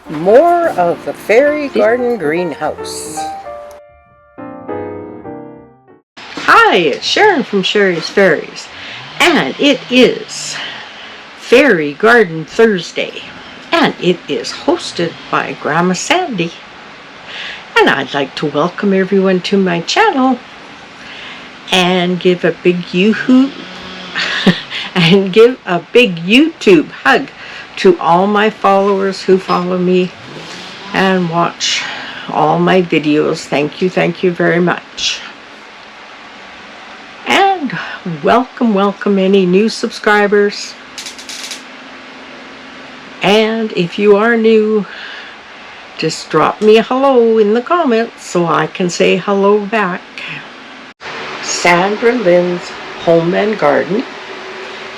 More of the Fairy Garden Greenhouse. Hi, it's Sharon from Sherry's Fairies, and it is Fairy Garden Thursday, and it is hosted by Grandma Sandy. And I'd like to welcome everyone to my channel and give a big yoo-hoo and give a big YouTube hug to all my followers who follow me and watch all my videos. Thank you very much. And welcome any new subscribers. And if you are new, just drop me a hello in the comments so I can say hello back. Sandra Lynn's Home and Garden.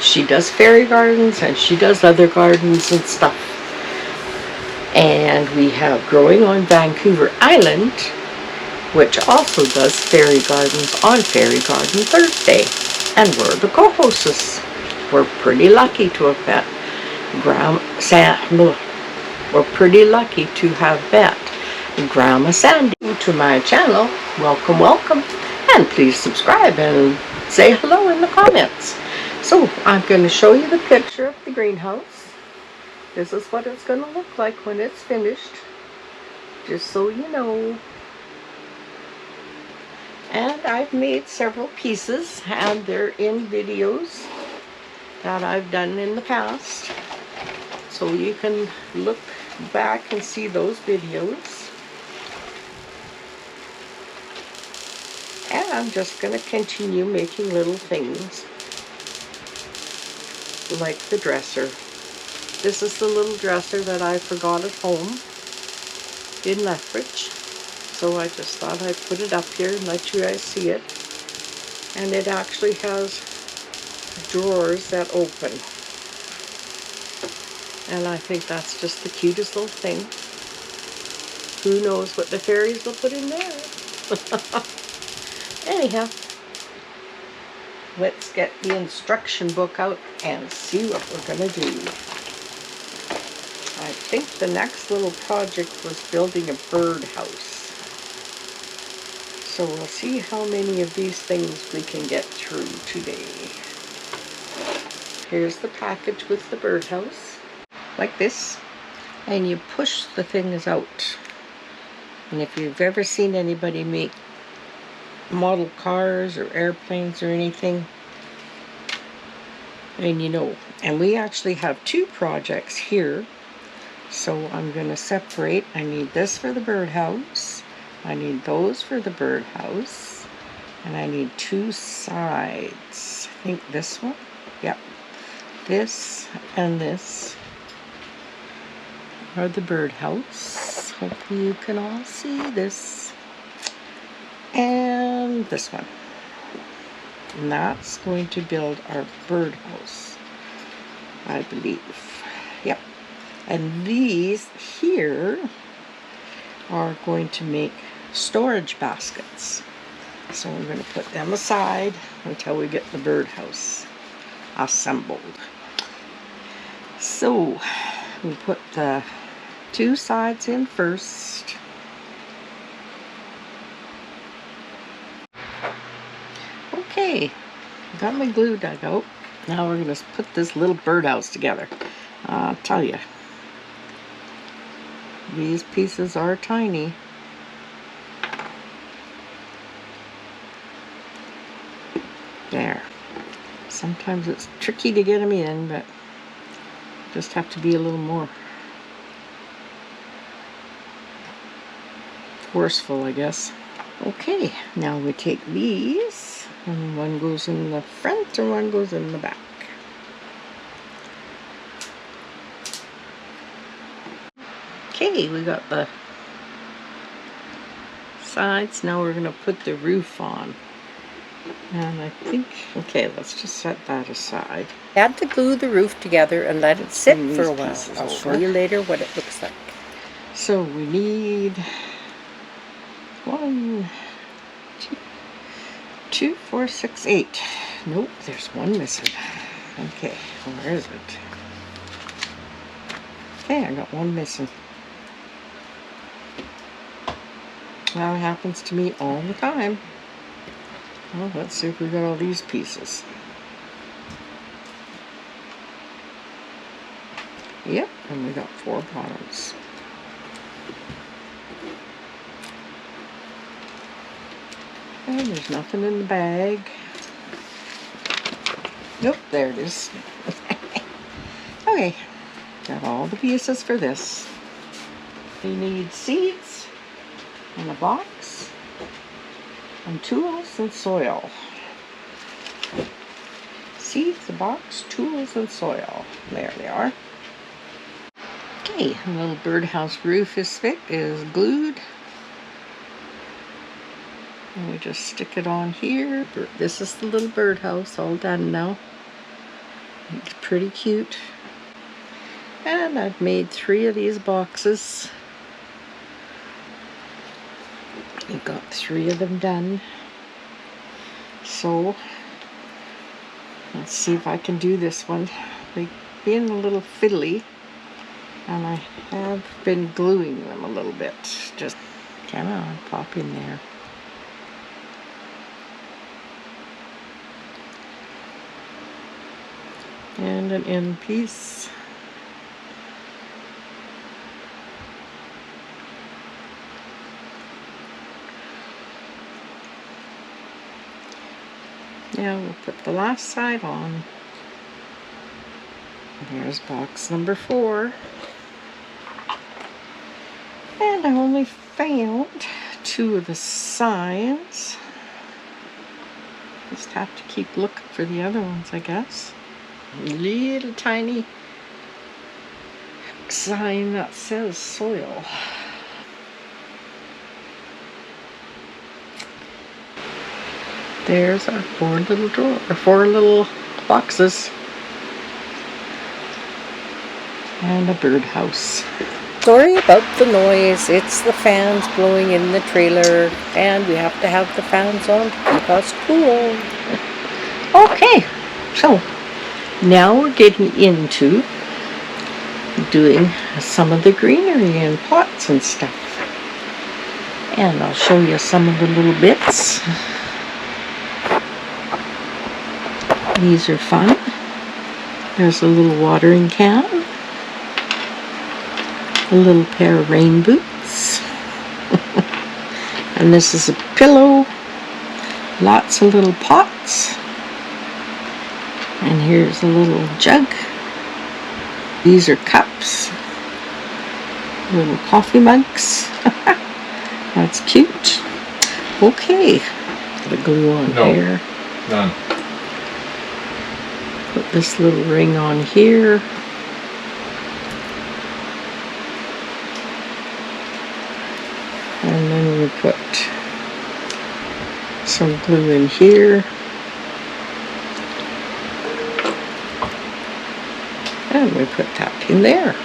She does fairy gardens and she does other gardens and stuff. And we have Growing on Vancouver Island, which also does fairy gardens on Fairy Garden Thursday. And we're the co-hosts. We're pretty lucky to have met We're pretty lucky to have met Grandma Sandy to my channel. Welcome. And please subscribe and say hello in the comments. So I'm going to show you the picture of the greenhouse. This is what it's going to look like when it's finished, just so you know. And I've made several pieces, and they're in videos that I've done in the past. So you can look back and see those videos. And I'm just going to continue making little things like the dresser. This is the little dresser that I forgot at home in Lethbridge. So I just thought I'd put it up here and let you guys see it. And it actually has drawers that open. And I think that's just the cutest little thing. Who knows what the fairies will put in there. Anyhow, let's get the instruction book out and see what we're going to do. I think the next little project was building a birdhouse. So we'll see how many of these things we can get through today. Here's the package with the birdhouse, like this, and you push the things out. And if you've ever seen anybody make model cars or airplanes or anything, and you know. And we actually have two projects here, so I'm going to separate. I need this for the birdhouse, I need those for the birdhouse, and I need two sides. I think this one, yep, this and this are the birdhouse. Hopefully you can all see this. And this one. And that's going to build our birdhouse, I believe. Yep. And these here are going to make storage baskets. So I'm going to put them aside until we get the birdhouse assembled. So we put the two sides in first. Okay, got my glue dug out. Now we're going to put this little birdhouse together. I'll tell you, these pieces are tiny. There. Sometimes it's tricky to get them in, but just have to be a little more forceful, I guess. Okay, now we take these, and one goes in the front and one goes in the back. Okay, we got the sides. Now we're going to put the roof on. And I think, okay, let's just set that aside. Add to glue the roof together and let it sit for a while. I'll show you later what it looks like. So we need 1, 2, 4, 6, 8. Nope, there's one missing. Okay, where is it? Okay, I got one missing. That happens to me all the time. Well, let's see if we got all these pieces. Yep, and we got 4 bottoms. And there's nothing in the bag. Nope, there it is. Okay, got all the pieces for this. You need seeds in a box, and tools and soil. Seeds, a box, tools, and soil. There they are. Okay, the little birdhouse roof is glued. And we just stick it on here. This is the little birdhouse all done now. It's pretty cute. And I've made 3 of these boxes. I've got 3 of them done. So let's see if I can do this one. They're being a little fiddly, and I have been gluing them a little bit. Just come on, pop in there. And an end piece. Now we'll put the last side on. Here's box number 4. And I only found 2 of the sides. Just have to keep looking for the other ones, I guess. Little tiny sign that says soil. There's our 4 little boxes. And a birdhouse. Sorry about the noise. It's the fans blowing in the trailer, and we have to have the fans on to keep us cool. Okay, so now we're getting into doing some of the greenery and pots and stuff. And I'll show you some of the little bits. These are fun. There's a little watering can. A little pair of rain boots. And this is a pillow. Lots of little pots. And here's a little jug. These are cups. Little coffee mugs. That's cute. Okay. Got a glue on here. None. Put this little ring on here. And then we put some glue in here. And we put that in there.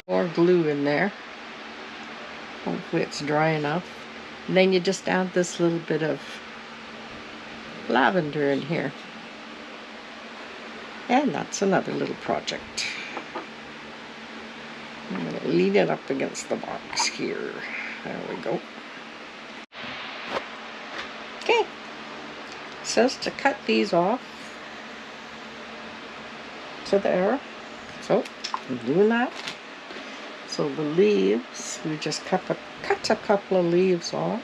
More glue in there. Hopefully it's dry enough. And then you just add this little bit of lavender in here. And that's another little project. I'm going to lean it up against the box here. There we go. Okay. It says to cut these off to there. So I'm doing that. So the leaves, we just cut a couple of leaves off.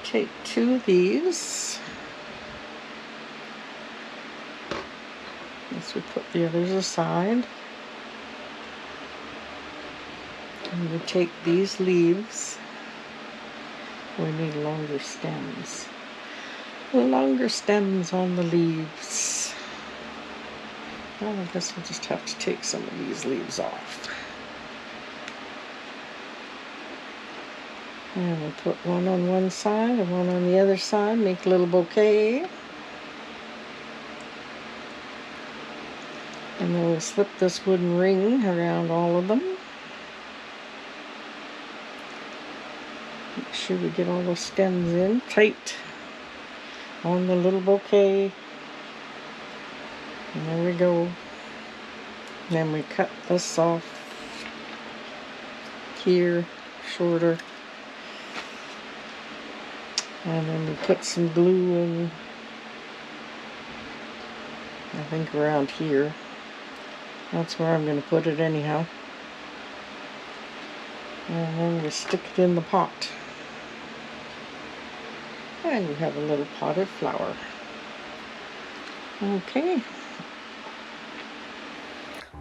Take 2 of these. As we put the others aside. And we take these leaves. We need longer stems. Longer stems on the leaves. Well, I guess we'll just have to take some of these leaves off. And we'll put one on one side and one on the other side. Make a little bouquet. And then we'll slip this wooden ring around all of them. Make sure we get all the stems in tight on the little bouquet. And there we go. Then we cut this off. here, shorter. And then we put some glue in, I think around here. That's where I'm going to put it anyhow. And then we stick it in the pot. And we have a little potted flower. Okay.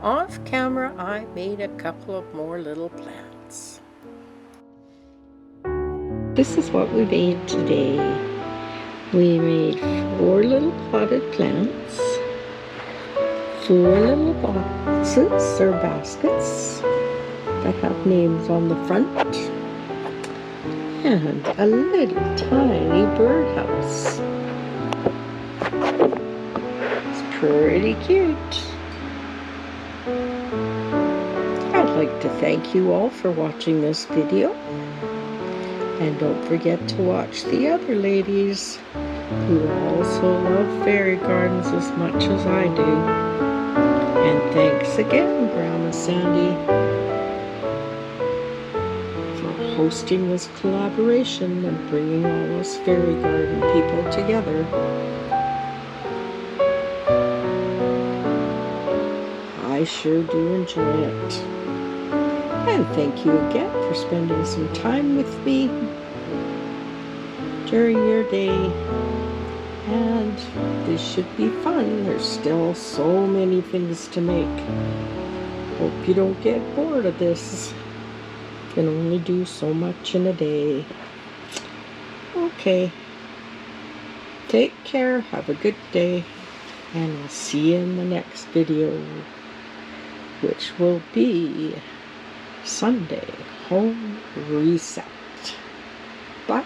Off camera, I made a couple of more little plants. This is what we made today. We made 4 little potted plants, 4 little boxes or baskets that have names on the front, and a little tiny birdhouse. It's pretty cute. I'd like to thank you all for watching this video. And don't forget to watch the other ladies who also love fairy gardens as much as I do. And thanks again, Grandma Sandy, for hosting this collaboration and bringing all us fairy garden people together. I sure do enjoy it. And thank you again for spending some time with me during your day. And this should be fun. There's still so many things to make. Hope you don't get bored of this. Can only do so much in a day. Okay. Take care. Have a good day. And I'll see you in the next video, which will be Sunday home reset. Bye.